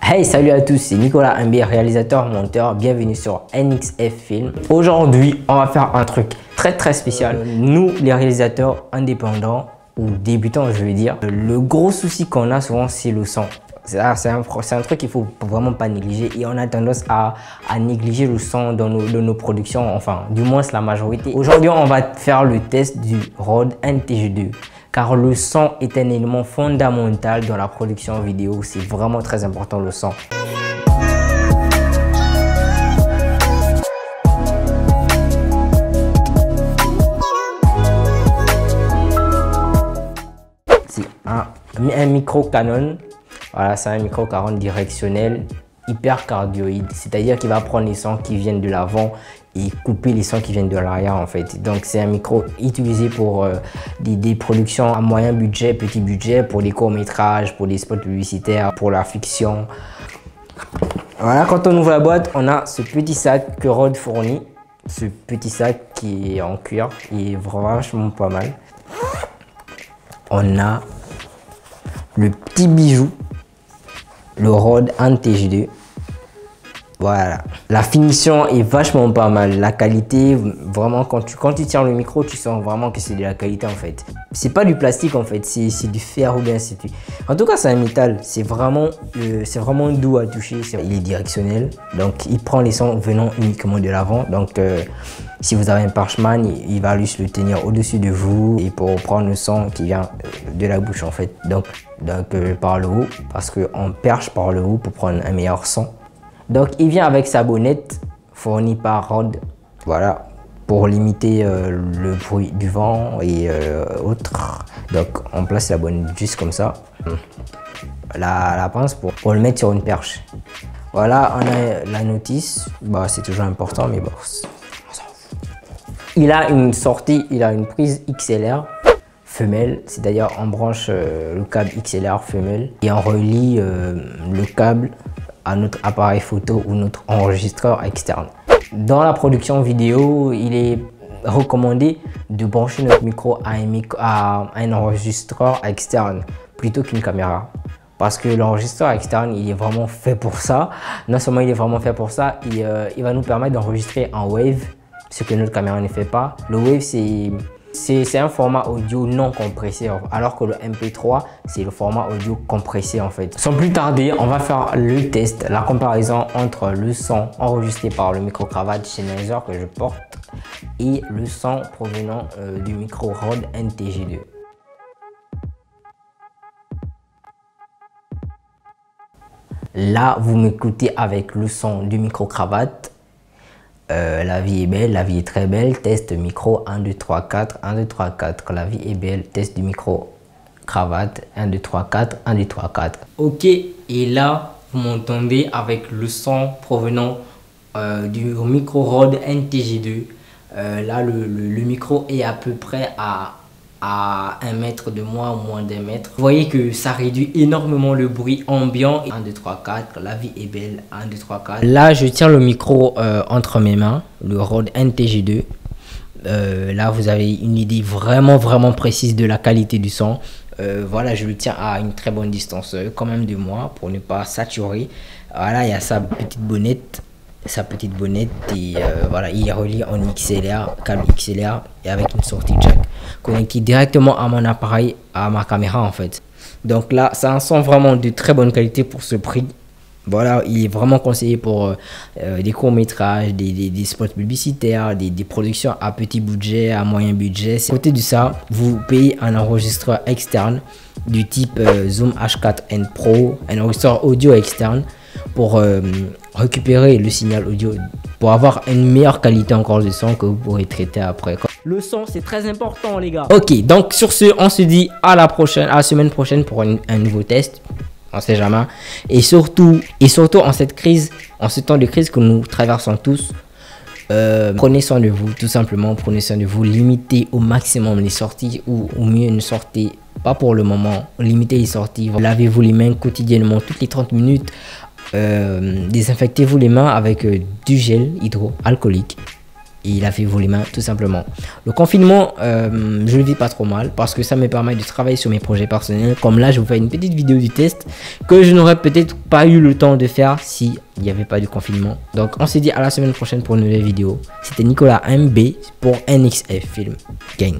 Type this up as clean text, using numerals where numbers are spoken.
Hey, salut à tous, c'est Nicolas MB, réalisateur, monteur. Bienvenue sur NXF Film. Aujourd'hui, on va faire un truc très spécial. Nous, les réalisateurs indépendants ou débutants, je veux dire, le gros souci qu'on a souvent, c'est le son. C'est un truc qu'il faut vraiment pas négliger et on a tendance à négliger le son dans nos productions, enfin, du moins c'est la majorité. Aujourd'hui, on va faire le test du Rode NTG2. Car le son est un élément fondamental dans la production vidéo. C'est vraiment très important, le son. C'est un micro Canon. Voilà, c'est un micro Canon directionnel hyper cardioïde. C'est-à-dire qu'il va prendre les sons qui viennent de l'avant et couper les sons qui viennent de l'arrière en fait. Donc c'est un micro utilisé pour des productions à moyen budget, petit budget, pour des courts-métrages, pour des spots publicitaires, pour la fiction. Voilà, quand on ouvre la boîte, on a ce petit sac que Rode fournit. Ce petit sac qui est en cuir, il est vachement pas mal. On a le petit bijou, le Rode NTG2. Voilà, la finition est vachement pas mal, la qualité, vraiment quand tu tiens le micro, tu sens vraiment que c'est de la qualité en fait. C'est pas du plastique en fait, c'est du fer ou bien c'est du... En tout cas c'est un métal, c'est vraiment doux à toucher, il est directionnel, donc il prend les sons venant uniquement de l'avant, donc si vous avez un parchemin, il va juste le tenir au-dessus de vous et pour prendre le son qui vient de la bouche en fait, donc par le haut, parce qu'on perche par le haut pour prendre un meilleur son. Donc il vient avec sa bonnette fournie par Rode, voilà, pour limiter le bruit du vent et autres. Donc on place la bonnette juste comme ça, la pince pour le mettre sur une perche. Voilà, on a la notice, bah, c'est toujours important mais bon. Il a une sortie, il a une prise XLR femelle, c'est-à-dire on branche le câble XLR femelle et on relie le câble à notre appareil photo ou notre enregistreur externe. Dans la production vidéo, il est recommandé de brancher notre micro à un enregistreur externe plutôt qu'une caméra. Parce que l'enregistreur externe, il est vraiment fait pour ça. Non seulement il est vraiment fait pour ça, il va nous permettre d'enregistrer en WAV, ce que notre caméra ne fait pas. Le WAV, c'est un format audio non compressé, alors que le MP3, c'est le format audio compressé en fait. Sans plus tarder, on va faire le test, la comparaison entre le son enregistré par le micro-cravate Sennheiser que je porte et le son provenant du micro Rode NTG2. Là, vous m'écoutez avec le son du micro-cravate. La vie est belle, la vie est très belle, test micro 1, 2, 3, 4, 1, 2, 3, 4, la vie est belle, test du micro cravate 1, 2, 3, 4, 1, 2, 3, 4. Ok, et là vous m'entendez avec le son provenant du micro Rode NTG2. Là le micro est à peu près à 1 mètre de moi, ou moins d'1 mètre. Vous voyez que ça réduit énormément le bruit ambiant. 1, 2, 3, 4, la vie est belle, 1, 2, 3, 4. Là, je tiens le micro entre mes mains, le Rode NTG2. Là, vous avez une idée vraiment précise de la qualité du son. Voilà, je le tiens à une très bonne distance quand même de moi pour ne pas saturer. Voilà, il y a sa petite bonnette. Et voilà, il est relié en XLR, câble XLR et avec une sortie jack connectée directement à mon appareil, à ma caméra en fait. Donc là, c'est un son vraiment de très bonne qualité pour ce prix. Voilà, il est vraiment conseillé pour des courts-métrages, des spots publicitaires, des productions à petit budget, à moyen budget. À côté de ça, vous payez un enregistreur externe du type Zoom H4n Pro, un enregistreur audio externe pour récupérer le signal audio, pour avoir une meilleure qualité encore de son que vous pourrez traiter après. Le son, c'est très important les gars. Ok, donc sur ce, on se dit à la semaine prochaine pour un nouveau test. On sait jamais. Et surtout en cette crise, en ce temps de crise que nous traversons tous, prenez soin de vous, tout simplement. Prenez soin de vous, limitez au maximum les sorties ou au mieux ne sortez pas pour le moment. Limitez les sorties, lavez-vous les mains quotidiennement, toutes les 30 minutes. Désinfectez-vous les mains avec du gel hydroalcoolique Et il a fait voler main tout simplement. Le confinement, je le vis pas trop mal parce que ça me permet de travailler sur mes projets personnels. Comme là, je vous fais une petite vidéo du test que je n'aurais peut-être pas eu le temps de faire si il n'y avait pas de confinement. Donc on se dit à la semaine prochaine pour une nouvelle vidéo. C'était Nicolas MB pour NXF Film Gang.